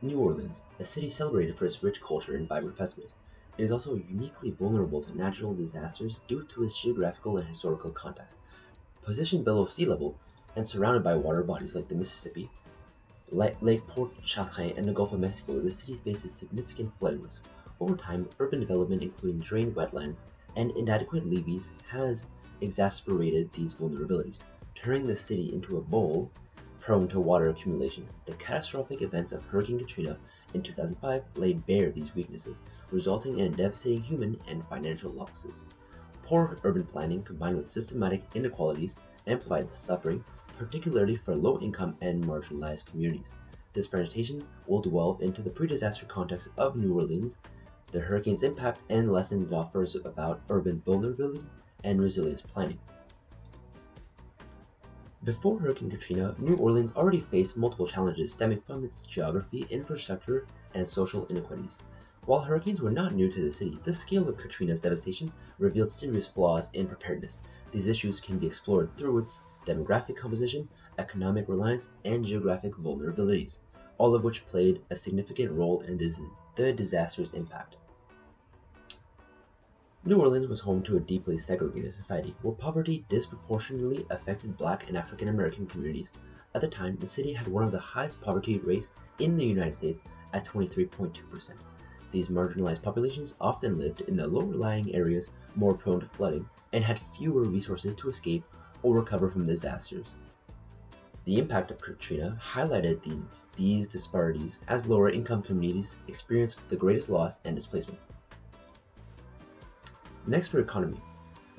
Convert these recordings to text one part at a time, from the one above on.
New Orleans, a city celebrated for its rich culture and vibrant festivals, it is also uniquely vulnerable to natural disasters due to its geographical and historical context. Positioned below sea level and surrounded by water bodies like the Mississippi, Lake Port Chatrain, and the Gulf of Mexico, the city faces significant flooding risk. Over time, urban development, including drained wetlands and inadequate levees, has exacerbated these vulnerabilities, turning the city into a bowl prone to water accumulation. The catastrophic events of Hurricane Katrina in 2005 laid bare these weaknesses, resulting in devastating human and financial losses. Poor urban planning combined with systematic inequalities amplified the suffering, particularly for low-income and marginalized communities. This presentation will delve into the pre-disaster context of New Orleans, the hurricane's impact, and lessons it offers about urban vulnerability and resilience planning. Before Hurricane Katrina, New Orleans already faced multiple challenges stemming from its geography, infrastructure, and social inequities. While hurricanes were not new to the city, the scale of Katrina's devastation revealed serious flaws in preparedness. These issues can be explored through its demographic composition, economic reliance, and geographic vulnerabilities, all of which played a significant role in the disaster's impact. New Orleans was home to a deeply segregated society, where poverty disproportionately affected Black and African American communities. At the time, the city had one of the highest poverty rates in the United States at 23.2%. These marginalized populations often lived in the lower-lying areas more prone to flooding and had fewer resources to escape or recover from disasters. The impact of Katrina highlighted these disparities as lower-income communities experienced the greatest loss and displacement. Next for economy.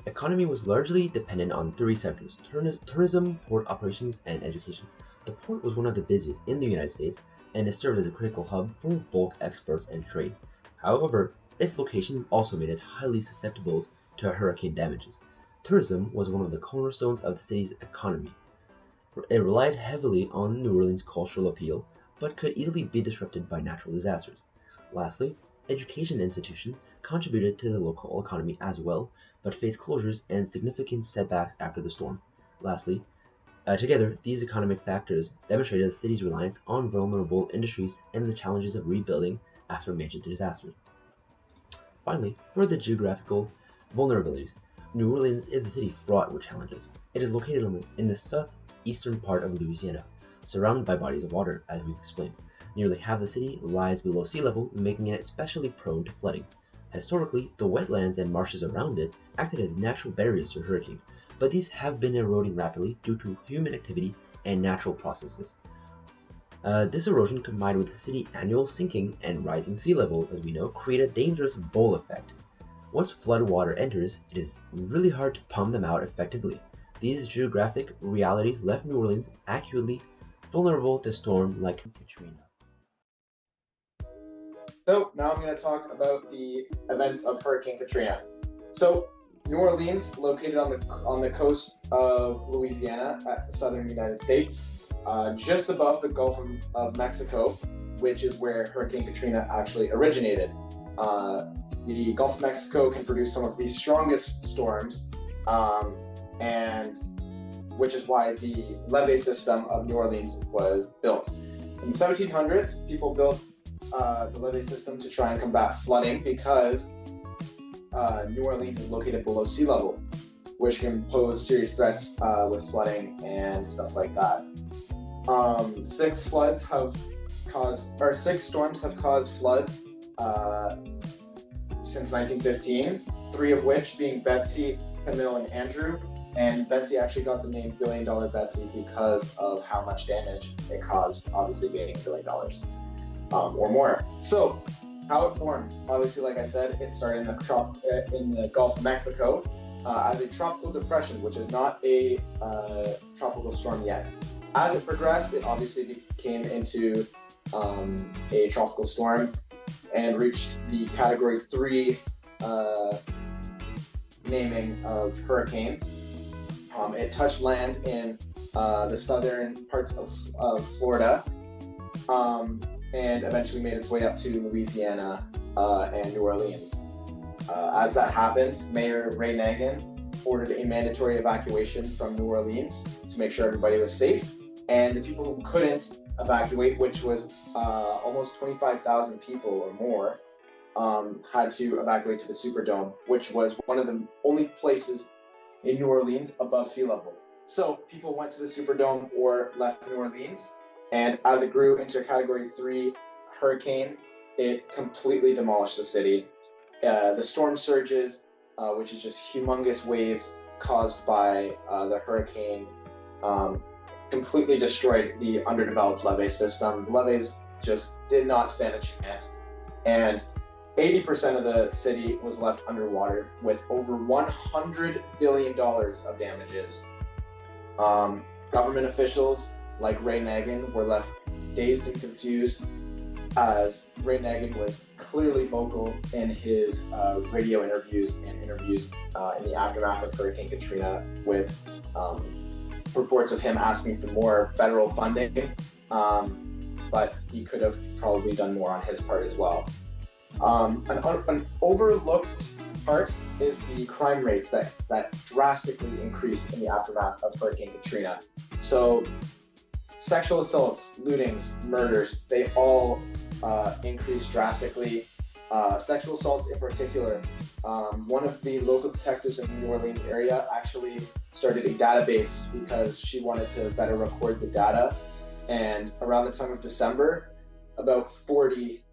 Economy was largely dependent on three sectors: tourism, port operations, and education. The port was one of the busiest in the United States and it served as a critical hub for bulk exports and trade. However, its location also made it highly susceptible to hurricane damages. Tourism was one of the cornerstones of the city's economy. It relied heavily on New Orleans' cultural appeal, but could easily be disrupted by natural disasters. Lastly, education institutions contributed to the local economy as well, but faced closures and significant setbacks after the storm. Lastly, together, these economic factors demonstrated the city's reliance on vulnerable industries and the challenges of rebuilding after major disasters. Finally, for the geographical vulnerabilities, New Orleans is a city fraught with challenges. It is located in the southeastern part of Louisiana, surrounded by bodies of water, as we've explained. Nearly half the city lies below sea level, making it especially prone to flooding. Historically, the wetlands and marshes around it acted as natural barriers to hurricane, but these have been eroding rapidly due to human activity and natural processes. This erosion, combined with the city's annual sinking and rising sea level, as we know, create a dangerous bowl effect. Once flood water enters, it is really hard to pump them out effectively. These geographic realities left New Orleans acutely vulnerable to storms like Katrina. So now I'm going to talk about the events of Hurricane Katrina. So New Orleans, located on the coast of Louisiana, at the southern United States, just above the Gulf of Mexico, which is where Hurricane Katrina actually originated. The Gulf of Mexico can produce some of the strongest storms, and which is why the levee system of New Orleans was built. In the 1700s, people built the levee system to try and combat flooding because New Orleans is located below sea level, which can pose serious threats with flooding and stuff like that. Six storms have caused floods since 1915, three of which being Betsy, Camille, and Andrew. And Betsy actually got the name Billion Dollar Betsy because of how much damage it caused, obviously being $1 billion or more. So, how it formed? Obviously, like I said, it started in the Gulf of Mexico as a tropical depression, which is not a tropical storm yet. As it progressed, it obviously became into a tropical storm and reached the Category 3 naming of hurricanes. It touched land in the southern parts of Florida, and eventually made its way up to Louisiana and New Orleans. As that happened, Mayor Ray Nagin ordered a mandatory evacuation from New Orleans to make sure everybody was safe, and the people who couldn't evacuate, which was almost 25,000 people or more, had to evacuate to the Superdome, which was one of the only places in New Orleans above sea level. So people went to the Superdome or left New Orleans, and as it grew into a Category 3 hurricane, it completely demolished the city. The storm surges, which is just humongous waves caused by the hurricane, um, completely destroyed the underdeveloped levee system. The levees just did not stand a chance, and 80% of the city was left underwater with over $100 billion of damages. Government officials like Ray Nagin were left dazed and confused, as Ray Nagin was clearly vocal in his radio interviews and interviews in the aftermath of Hurricane Katrina, with reports of him asking for more federal funding, but he could have probably done more on his part as well. An overlooked part is the crime rates that drastically increased in the aftermath of Hurricane Katrina. So sexual assaults, lootings, murders, they all increased drastically. Sexual assaults in particular, one of the local detectives in the New Orleans area actually started a database because she wanted to better record the data. And around the time of December, about 40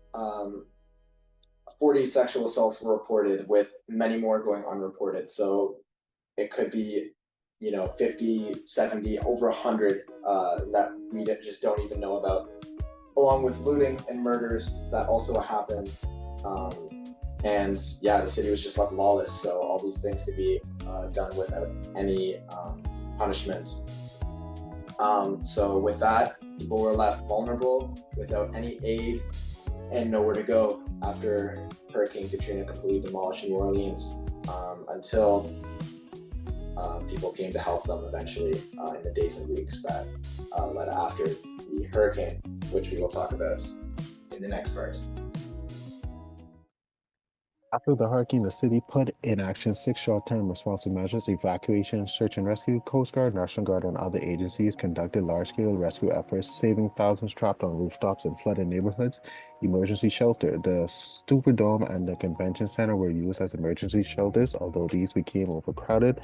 sexual assaults were reported, with many more going unreported. So it could be, 50, 70, over 100 that we just don't even know about, along with lootings and murders that also happened. And yeah, the city was just left lawless. So all these things could be done without any punishment. So with that, people were left vulnerable without any aid and nowhere to go after Hurricane Katrina completely demolished New Orleans, until people came to help them eventually in the days and weeks that led after the hurricane, which we will talk about in the next part. After the hurricane, the city put in action 6 short-term responsive measures: evacuation, search and rescue. Coast Guard, National Guard, and other agencies conducted large-scale rescue efforts, saving thousands trapped on rooftops in flooded neighborhoods. Emergency shelter. The Superdome and the Convention Center were used as emergency shelters, although these became overcrowded.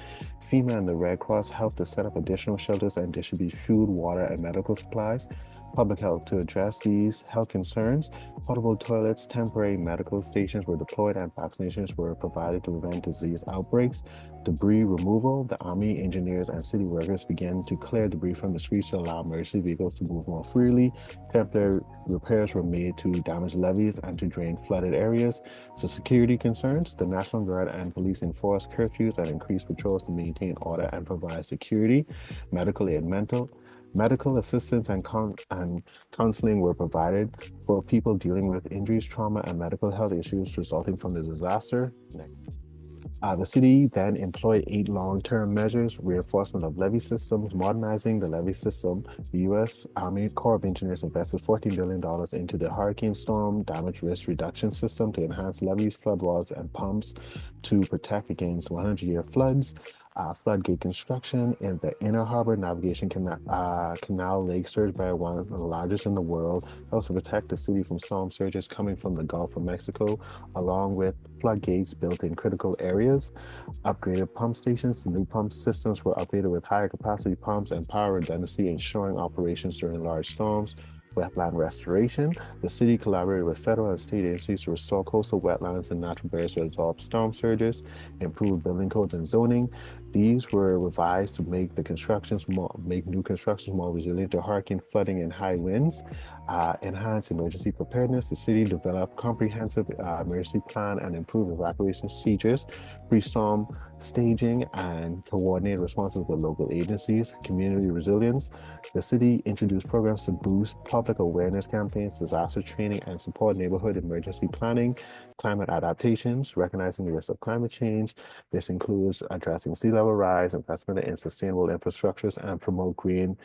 FEMA and the Red Cross helped to set up additional shelters and distribute food, water, and medical supplies. Public health. To address these health concerns, portable toilets, temporary medical stations were deployed, and vaccinations were provided to prevent disease outbreaks. Debris removal. The Army, engineers, and city workers began to clear debris from the streets to allow emergency vehicles to move more freely. Temporary repairs were made to damaged levees and to drain flooded areas. So security concerns. The National Guard and police enforced curfews and increased patrols to maintain order and provide security. Medical and mental. Medical assistance and counseling were provided for people dealing with injuries, trauma, and medical health issues resulting from the disaster. The city then employed 8 long-term measures: reinforcement of levee systems, modernizing the levee system. The U.S. Army Corps of Engineers invested $14 billion into the hurricane storm damage risk reduction system to enhance levees, flood walls, and pumps to protect against 100-year floods. Floodgate construction in the Inner Harbor Navigation Canal Lake Surge Barrier, one of the largest in the world, helps to protect the city from storm surges coming from the Gulf of Mexico, along with floodgates built in critical areas. Upgraded pump stations. The new pump systems were upgraded with higher capacity pumps and power redundancy, ensuring operations during large storms. Wetland restoration. The city collaborated with federal and state agencies to restore coastal wetlands and natural barriers to absorb storm surges, improve building codes and zoning. These were revised to make new constructions more resilient to hurricane flooding and high winds. Enhance emergency preparedness. The city developed comprehensive emergency plan and improved evacuation procedures, pre-storm staging, and coordinated responses with local agencies. Community resilience. The city introduced programs to boost public awareness campaigns, disaster training, and support neighborhood emergency planning. Climate adaptations, recognizing the risk of climate change. This includes addressing sea level rise, investment in sustainable infrastructures, and promote green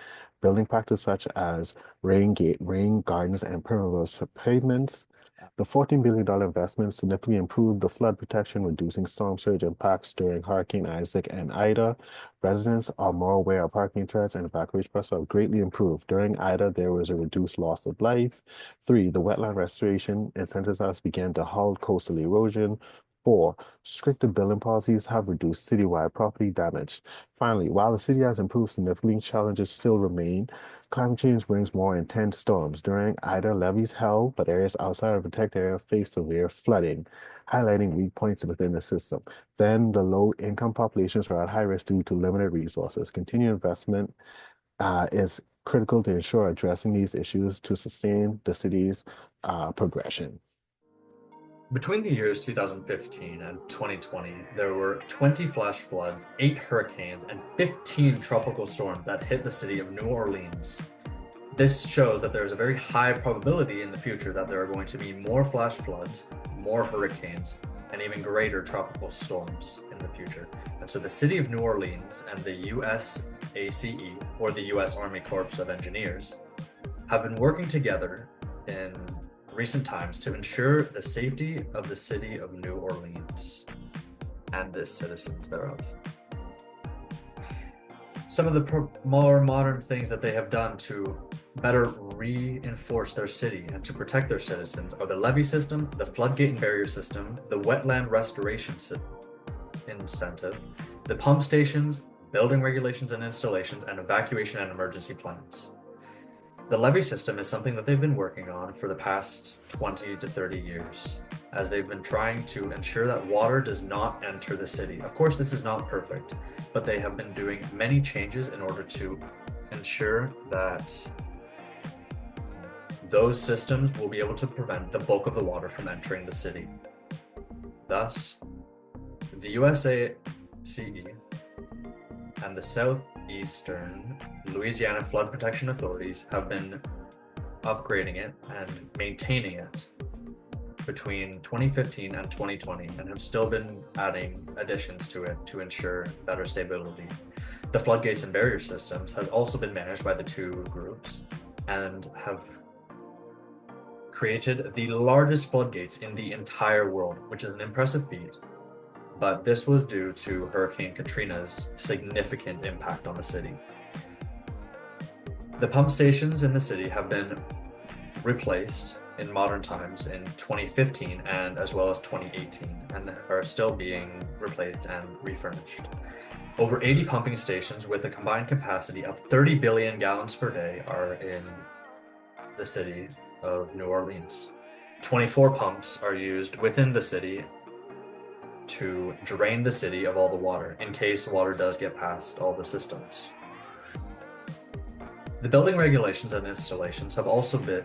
building practices such as rain gardens, and permeable pavements. The $14 billion investment significantly improved the flood protection, reducing storm surge impacts during Hurricane Isaac and Ida. Residents are more aware of hurricane threats, and evacuation process have greatly improved. During Ida, there was a reduced loss of life. 3, the wetland restoration incentives began to halt coastal erosion. 4, stricter building policies have reduced citywide property damage. Finally, while the city has improved significantly, challenges still remain. Climate change brings more intense storms. During Ida, levees held, but areas outside of the protected area faced severe flooding, highlighting weak points within the system. Then, the low-income populations are at high risk due to limited resources. Continued investment is critical to ensure addressing these issues to sustain the city's progression. Between the years 2015 and 2020, there were 20 flash floods, 8 hurricanes, and 15 tropical storms that hit the city of New Orleans. This shows that there's a very high probability in the future that there are going to be more flash floods, more hurricanes, and even greater tropical storms in the future. And so the city of New Orleans and the USACE, or the U.S. Army Corps of Engineers, have been working together in recent times to ensure the safety of the city of New Orleans and the citizens thereof. Some of the more modern things that they have done to better reinforce their city and to protect their citizens are the levee system, the floodgate and barrier system, the wetland restoration incentive, the pump stations, building regulations and installations, and evacuation and emergency plans. The levee system is something that they've been working on for the past 20 to 30 years, as they've been trying to ensure that water does not enter the city. Of course, this is not perfect, but they have been doing many changes in order to ensure that those systems will be able to prevent the bulk of the water from entering the city. Thus, the USACE and the Southeastern Louisiana Flood Protection Authorities have been upgrading it and maintaining it between 2015 and 2020 and have still been adding additions to it to ensure better stability. The floodgates and barrier systems has also been managed by the two groups and have created the largest floodgates in the entire world, which is an impressive feat. But this was due to Hurricane Katrina's significant impact on the city. The pump stations in the city have been replaced in modern times in 2015 and as well as 2018 and are still being replaced and refurnished. Over 80 pumping stations with a combined capacity of 30 billion gallons per day are in the city of New Orleans. 24 pumps are used within the city to drain the city of all the water in case water does get past all the systems. The building regulations and installations have also been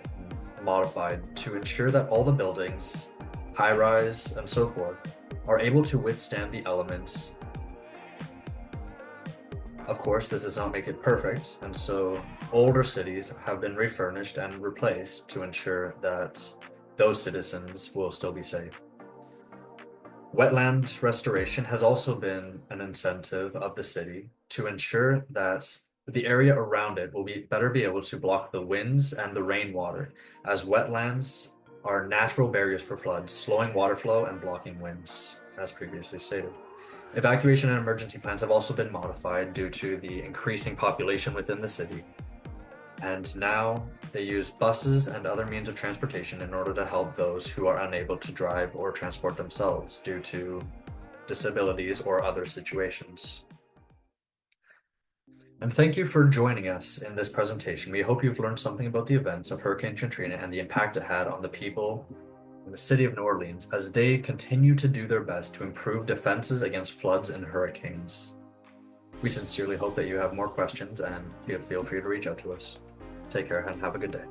modified to ensure that all the buildings, high-rise and so forth, are able to withstand the elements. Of course, this does not make it perfect, and so older cities have been refurnished and replaced to ensure that those citizens will still be safe. Wetland restoration has also been an incentive of the city to ensure that the area around it will better be able to block the winds and the rainwater, as wetlands are natural barriers for floods, slowing water flow and blocking winds, as previously stated. Evacuation and emergency plans have also been modified due to the increasing population within the city. And now they use buses and other means of transportation in order to help those who are unable to drive or transport themselves due to disabilities or other situations. And thank you for joining us in this presentation. We hope you've learned something about the events of Hurricane Katrina and the impact it had on the people in the city of New Orleans as they continue to do their best to improve defenses against floods and hurricanes. We sincerely hope that you have more questions and feel free to reach out to us. Take care and have a good day.